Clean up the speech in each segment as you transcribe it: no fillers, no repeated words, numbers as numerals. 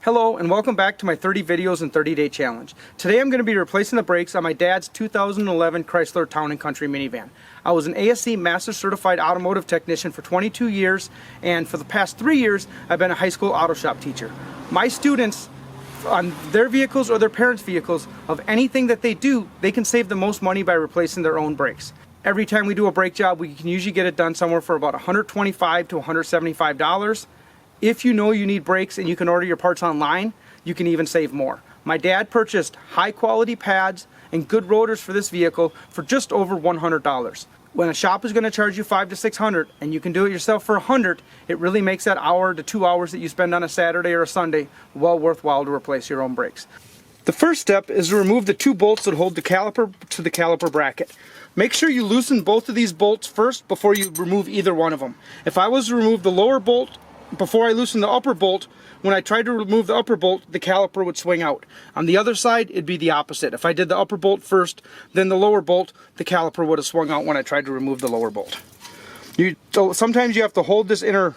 Hello and welcome back to my 30 videos in 30-day challenge. Today I'm going to be replacing the brakes on my dad's 2011 Chrysler Town and Country minivan. I was an ASC Master Certified Automotive Technician for 22 years, and for the past 3 years I've been a high school auto shop teacher. My students, on their vehicles or their parents' vehicles, of anything that they do, they can save the most money by replacing their own brakes. Every time we do a brake job, we can usually get it done somewhere for about $125 to $175. If you know you need brakes and you can order your parts online, you can even save more. My dad purchased high quality pads and good rotors for this vehicle for just over $100. When a shop is going to charge you $500 to $600 and you can do it yourself for $100, it really makes that hour to 2 hours that you spend on a Saturday or a Sunday well worthwhile to replace your own brakes. The first step is to remove the 2 bolts that hold the caliper to the caliper bracket. Make sure you loosen both of these bolts first before you remove either one of them. If I was to remove the lower bolt before I loosen the upper bolt, when I tried to remove the upper bolt, the caliper would swing out. On the other side, it'd be the opposite. If I did the upper bolt first, then the lower bolt, the caliper would have swung out when I tried to remove the lower bolt. So sometimes you have to hold this inner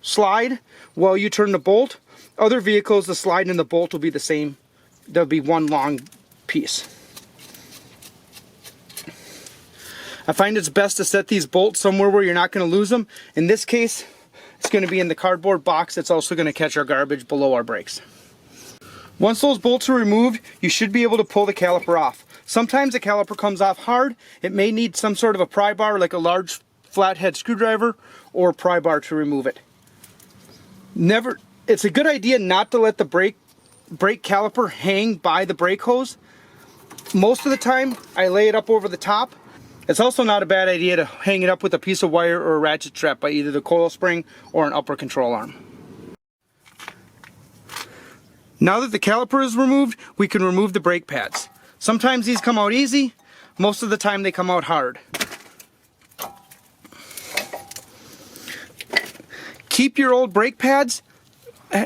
slide while you turn the bolt. Other vehicles, the slide and the bolt will be the same. There'll be one long piece. I find it's best to set these bolts somewhere where you're not going to lose them. In this case, it's going to be in the cardboard box that's also going to catch our garbage below our brakes. Once those bolts are removed, you should be able to pull the caliper off. Sometimes the caliper comes off hard. It may need some sort of a pry bar, like a large flathead screwdriver or pry bar to remove it. It's a good idea not to let the brake caliper hang by the brake hose. Most of the time I lay it up over the top. It's also not a bad idea to hang it up with a piece of wire or a ratchet strap by either the coil spring or an upper control arm. Now that the caliper is removed, we can remove the brake pads. Sometimes these come out easy, most of the time they come out hard. Keep your old brake pads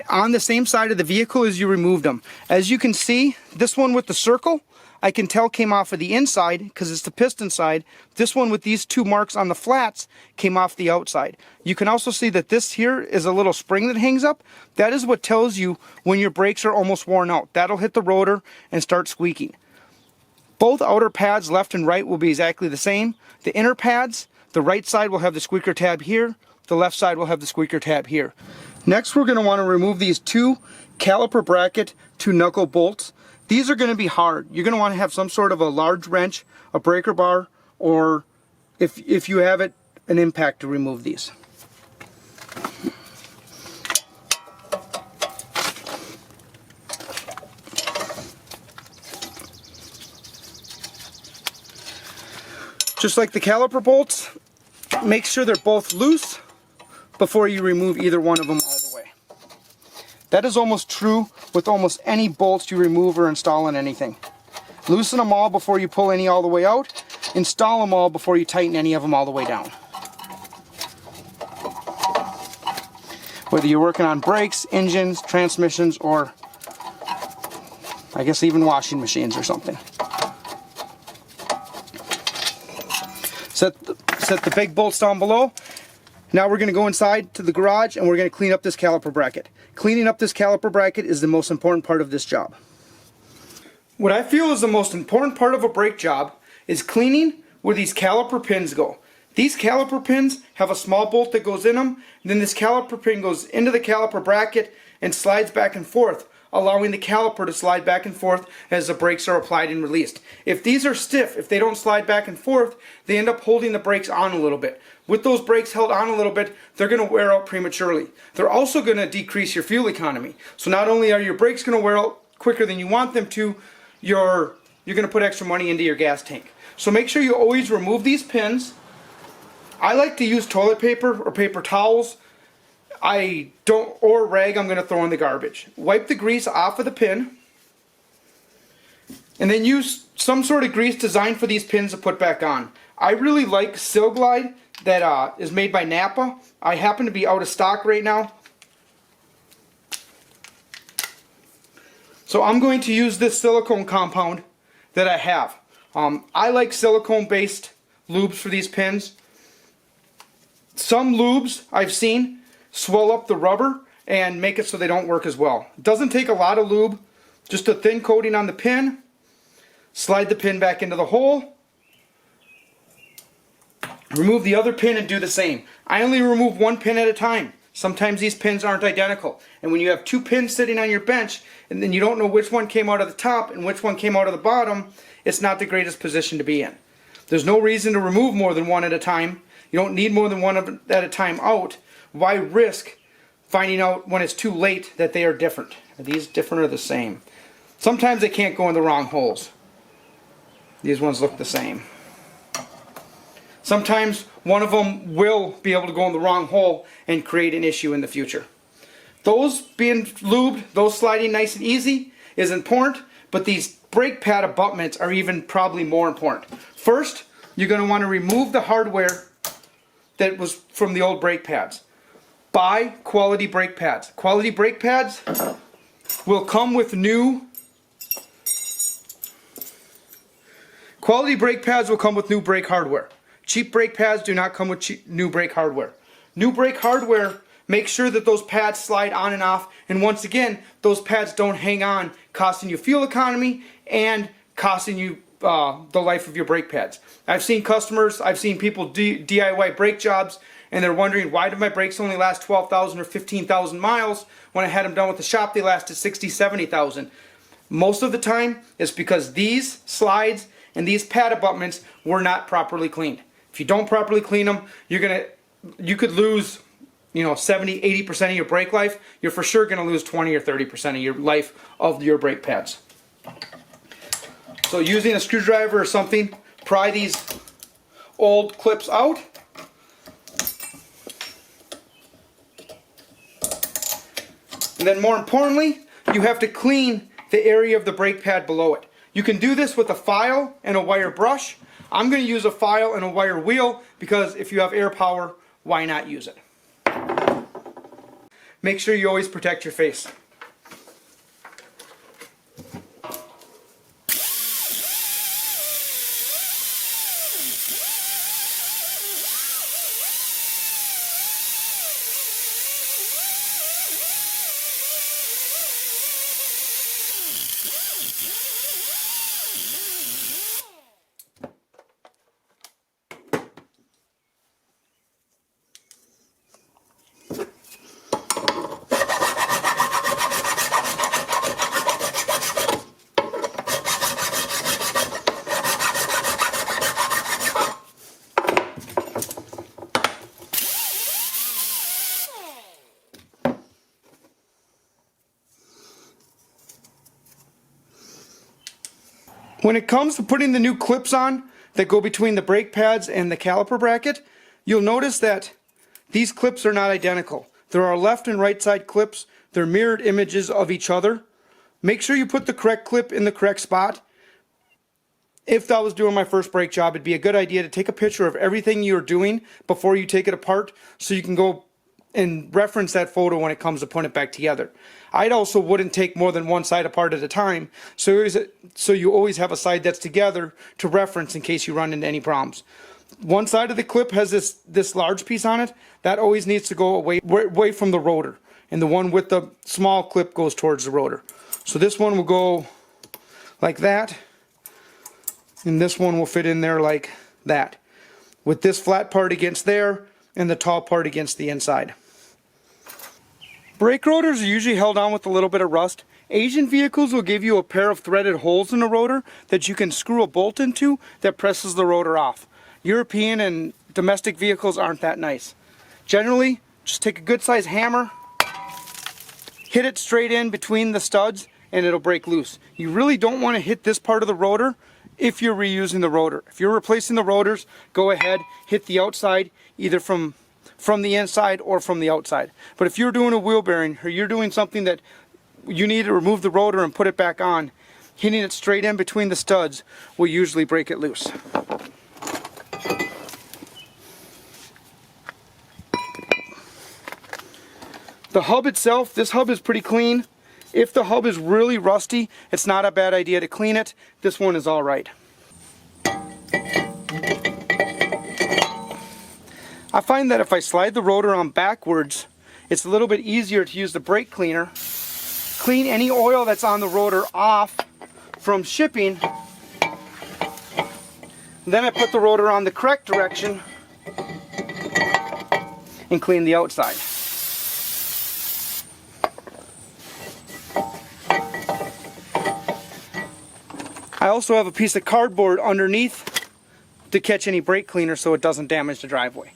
on the same side of the vehicle as you removed them. As you can see, this one with the circle, I can tell came off of the inside because it's the piston side. This one with these 2 marks on the flats came off the outside. You can also see that this here is a little spring that hangs up. That is what tells you when your brakes are almost worn out. That'll hit the rotor and start squeaking. Both outer pads, left and right, will be exactly the same. The inner pads, the right side will have the squeaker tab here. The left side will have the squeaker tab here. Next, we're going to want to remove these 2 caliper bracket 2 knuckle bolts. These are going to be hard. You're going to want to have some sort of a large wrench, a breaker bar, or if you have it, an impact to remove these. Just like the caliper bolts, make sure they're both loose before you remove either one of them all the way. That is almost true with almost any bolts you remove or install in anything. Loosen them all before you pull any all the way out. Install them all before you tighten any of them all the way down. Whether you're working on brakes, engines, transmissions, or I guess even washing machines or something. Set the big bolts down below. Now we're going to go inside to the garage and we're going to clean up this caliper bracket. Cleaning up this caliper bracket is the most important part of this job. What I feel is the most important part of a brake job is cleaning where these caliper pins go. These caliper pins have a small bolt that goes in them, and then this caliper pin goes into the caliper bracket and slides back and forth, allowing the caliper to slide back and forth as the brakes are applied and released. If these are stiff, if they don't slide back and forth, they end up holding the brakes on a little bit. With those brakes held on a little bit, they're going to wear out prematurely. They're also going to decrease your fuel economy. So not only are your brakes going to wear out quicker than you want them to, you're going to put extra money into your gas tank. So make sure you always remove these pins. I like to use toilet paper or paper towels. Or a rag I'm going to throw in the garbage. Wipe the grease off of the pin, and then use some sort of grease designed for these pins to put back on. I really like Sil Glide that is made by Napa. I happen to be out of stock right now, so I'm going to use this silicone compound that I have. I like silicone based lubes for these pins. Some lubes I've seen swell up the rubber and make it so they don't work as well. It doesn't take a lot of lube, just a thin coating on the pin. Slide the pin back into the hole. Remove the other pin and do the same. I only remove one pin at a time. Sometimes these pins aren't identical. And when you have two pins sitting on your bench and then you don't know which one came out of the top and which one came out of the bottom, it's not the greatest position to be in. There's no reason to remove more than one at a time. You don't need more than one at a time out. Why risk finding out when it's too late that they are different? Are these different or the same? Sometimes they can't go in the wrong holes. These ones look the same. Sometimes one of them will be able to go in the wrong hole and create an issue in the future. Those being lubed, those sliding nice and easy is important, but these brake pad abutments are even probably more important. First, you're going to want to remove the hardware that was from the old brake pads. Buy quality brake pads. Quality brake pads will come with new brake hardware. Cheap brake pads do not come with new brake hardware. New brake hardware makes sure that those pads slide on and off, and once again, those pads don't hang on, costing you fuel economy and costing you the life of your brake pads. I've seen customers, I've seen people DIY brake jobs, and they're wondering, why did my brakes only last 12,000 or 15,000 miles when I had them done with the shop? They lasted 60, 70,000. Most of the time, it's because these slides and these pad abutments were not properly cleaned. If you don't properly clean them, you could lose 70, 80% of your brake life. You're for sure going to lose 20 or 30% of your life of your brake pads. So using a screwdriver or something, pry these old clips out. And then more importantly, you have to clean the area of the brake pad below it. You can do this with a file and a wire brush. I'm going to use a file and a wire wheel because if you have air power, why not use it? Make sure you always protect your face. When it comes to putting the new clips on that go between the brake pads and the caliper bracket, you'll notice that these clips are not identical. There are left and right side clips. They're mirrored images of each other. Make sure you put the correct clip in the correct spot. If I was doing my first brake job, it'd be a good idea to take a picture of everything you're doing before you take it apart so you can go and reference that photo when it comes to putting it back together. I also wouldn't take more than one side apart at a time, so you always have a side that's together to reference in case you run into any problems. One side of the clip has this large piece on it. That always needs to go away from the rotor, and the one with the small clip goes towards the rotor. So this one will go like that, and this one will fit in there like that, with this flat part against there and the tall part against the inside. Brake rotors are usually held on with a little bit of rust. Asian vehicles will give you a pair of threaded holes in the rotor that you can screw a bolt into that presses the rotor off. European and domestic vehicles aren't that nice. Generally, just take a good sized hammer, hit it straight in between the studs, and it'll break loose. You really don't want to hit this part of the rotor if you're reusing the rotor. If you're replacing the rotors, go ahead, hit the outside, either from the inside or from the outside. But if you're doing a wheel bearing or you're doing something that you need to remove the rotor and put it back on, hitting it straight in between the studs will usually break it loose. The hub itself, this hub is pretty clean. If the hub is really rusty, it's not a bad idea to clean it. This one is all right. I find that if I slide the rotor on backwards it's a little bit easier to use the brake cleaner. Clean any oil that's on the rotor off from shipping. Then I put the rotor on the correct direction and clean the outside. I also have a piece of cardboard underneath to catch any brake cleaner so it doesn't damage the driveway.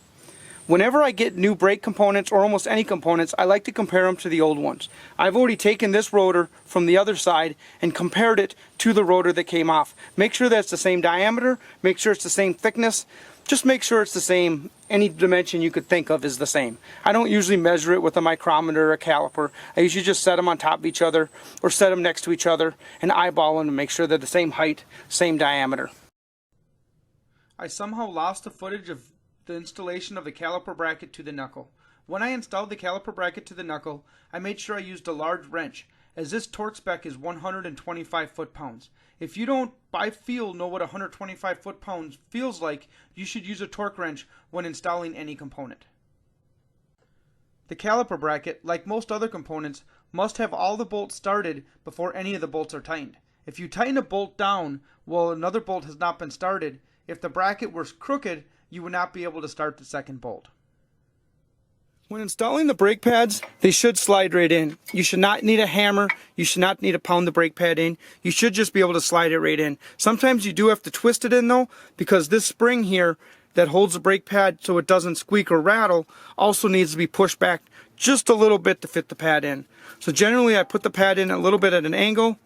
Whenever I get new brake components or almost any components, I like to compare them to the old ones. I've already taken this rotor from the other side and compared it to the rotor that came off. Make sure that it's the same diameter, make sure it's the same thickness, just make sure it's the same. Any dimension you could think of is the same. I don't usually measure it with a micrometer or a caliper. I usually just set them on top of each other or set them next to each other and eyeball them to make sure they're the same height, same diameter. I somehow lost the footage of the installation of the caliper bracket to the knuckle. When I installed the caliper bracket to the knuckle, I made sure I used a large wrench, as this torque spec is 125 foot-pounds. If you don't, by feel, know what 125 foot-pounds feels like, you should use a torque wrench when installing any component. The caliper bracket, like most other components, must have all the bolts started before any of the bolts are tightened. If you tighten a bolt down while another bolt has not been started, if the bracket was crooked, you would not be able to start the second bolt. When installing the brake pads, they should slide right in. You should not need a hammer. You should not need to pound the brake pad in. You should just be able to slide it right in. Sometimes you do have to twist it in though, because this spring here that holds the brake pad so it doesn't squeak or rattle also needs to be pushed back just a little bit to fit the pad in. So generally I put the pad in a little bit at an angle,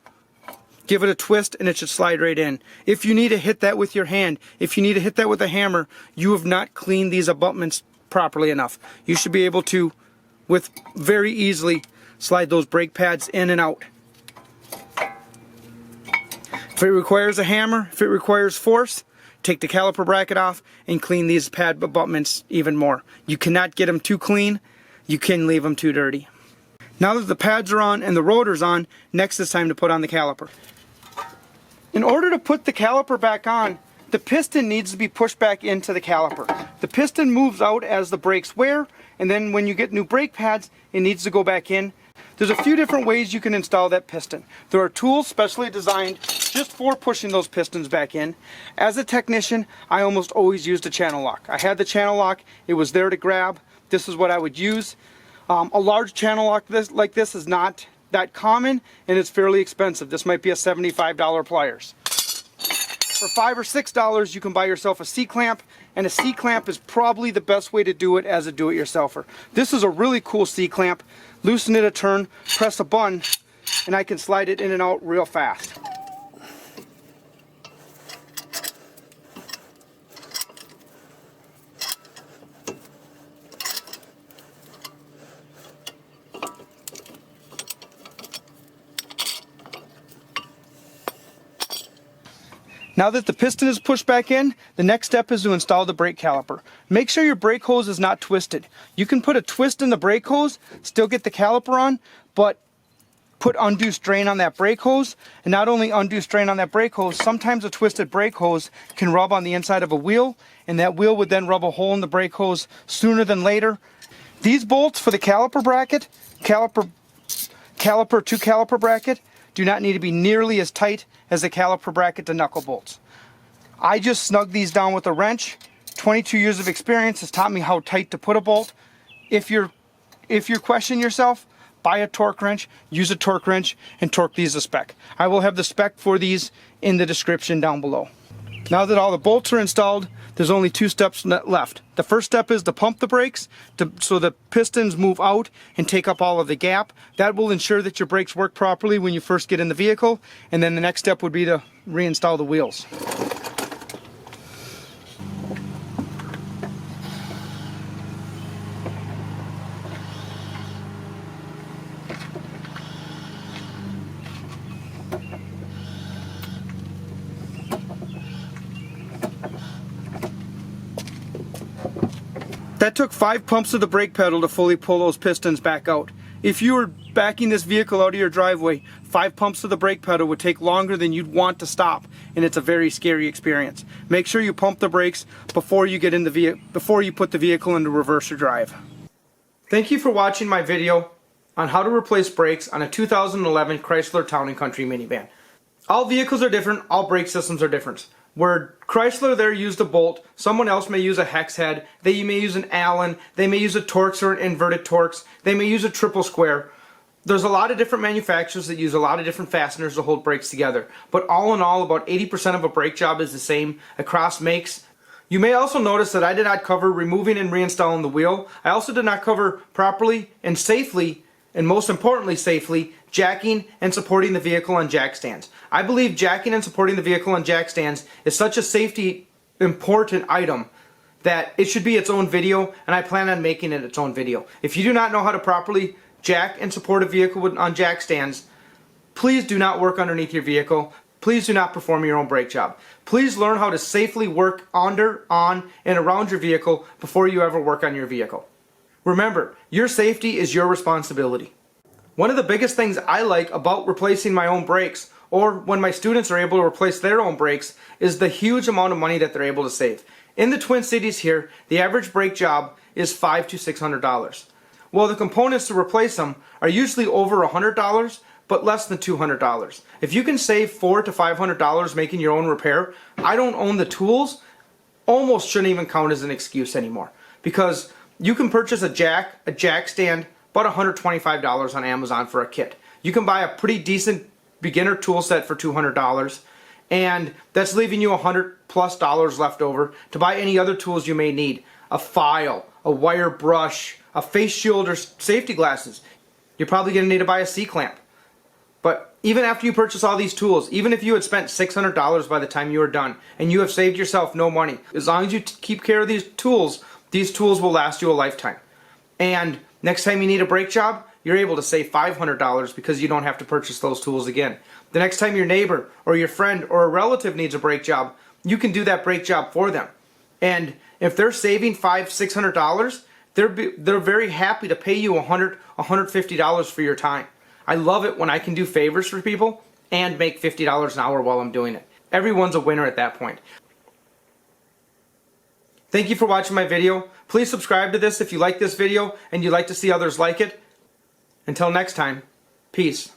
give it a twist, and it should slide right in. If you need to hit that with your hand, if you need to hit that with a hammer, you have not cleaned these abutments properly enough. You should be able to, with very easily, slide those brake pads in and out. If it requires a hammer, if it requires force, take the caliper bracket off and clean these pad abutments even more. You cannot get them too clean. You can leave them too dirty. Now that the pads are on and the rotor's on, next it's time to put on the caliper. In order to put the caliper back on, the piston needs to be pushed back into the caliper. The piston moves out as the brakes wear, and then when you get new brake pads, it needs to go back in. There's a few different ways you can install that piston. There are tools specially designed just for pushing those pistons back in. As a technician, I almost always used a channel lock. I had the channel lock, it was there to grab. This is what I would use. A large channel lock like this is not that common, and it's fairly expensive. This might be a $75 pliers. For $5 or $6, you can buy yourself a C-clamp, and a C-clamp is probably the best way to do it as a do-it-yourselfer. This is a really cool C-clamp. Loosen it a turn, press a button, and I can slide it in and out real fast. Now that the piston is pushed back in, the next step is to install the brake caliper. Make sure your brake hose is not twisted. You can put a twist in the brake hose, still get the caliper on, but put undue strain on that brake hose. And not only undue strain on that brake hose, sometimes a twisted brake hose can rub on the inside of a wheel, and that wheel would then rub a hole in the brake hose sooner than later. These bolts for the caliper bracket, caliper to caliper bracket, do not need to be nearly as tight as the caliper bracket to knuckle bolts. I just snug these down with a wrench. 22 years of experience has taught me how tight to put a bolt. If you're questioning yourself, buy a torque wrench, use a torque wrench, and torque these to spec. I will have the spec for these in the description down below. Now that all the bolts are installed, there's only two steps left. The first step is to pump the brakes so the pistons move out and take up all of the gap. That will ensure that your brakes work properly when you first get in the vehicle. And then the next step would be to reinstall the wheels. That took 5 pumps of the brake pedal to fully pull those pistons back out. If you were backing this vehicle out of your driveway, 5 pumps of the brake pedal would take longer than you'd want to stop, and it's a very scary experience. Make sure you pump the brakes before you get in the before you put the vehicle into reverse or drive. Thank you for watching my video on how to replace brakes on a 2011 Chrysler Town and Country minivan. All vehicles are different, all brake systems are different. Where Chrysler there used a bolt, someone else may use a hex head, they may use an Allen, they may use a Torx or an inverted Torx, they may use a triple square. There's a lot of different manufacturers that use a lot of different fasteners to hold brakes together. But all in all, about 80% of a brake job is the same across makes. You may also notice that I did not cover removing and reinstalling the wheel. I also did not cover properly and safely, and most importantly safely, jacking and supporting the vehicle on jack stands. I believe jacking and supporting the vehicle on jack stands is such a safety important item that it should be its own video, and I plan on making it its own video. If you do not know how to properly jack and support a vehicle on jack stands, please do not work underneath your vehicle. Please do not perform your own brake job. Please learn how to safely work under, on, and around your vehicle before you ever work on your vehicle. Remember, your safety is your responsibility. One of the biggest things I like about replacing my own brakes, or when my students are able to replace their own brakes, is the huge amount of money that they're able to save. In the Twin Cities here, the average brake job is $500 to $600. Well, the components to replace them are usually over $100, but less than $200. If you can save $400 to $500 making your own repair, I don't own the tools, almost shouldn't even count as an excuse anymore. Because you can purchase a jack stand, about $125 on Amazon for a kit. You can buy a pretty decent beginner tool set for $200, and that's leaving you $100+ left over to buy any other tools you may need. A file, a wire brush, a face shield, or safety glasses. You're probably going to need to buy a C-clamp. But even after you purchase all these tools, even if you had spent $600 by the time you are done, and you have saved yourself no money, as long as you keep care of these tools will last you a lifetime. And next time you need a brake job, you're able to save $500 because you don't have to purchase those tools again. The next time your neighbor or your friend or a relative needs a brake job, you can do that brake job for them. And if they're saving $500 to $600, they're very happy to pay you $100 to $150 for your time. I love it when I can do favors for people and make $50 an hour while I'm doing it. Everyone's a winner at that point. Thank you for watching my video. Please subscribe to this if you like this video and you'd like to see others like it. Until next time, peace.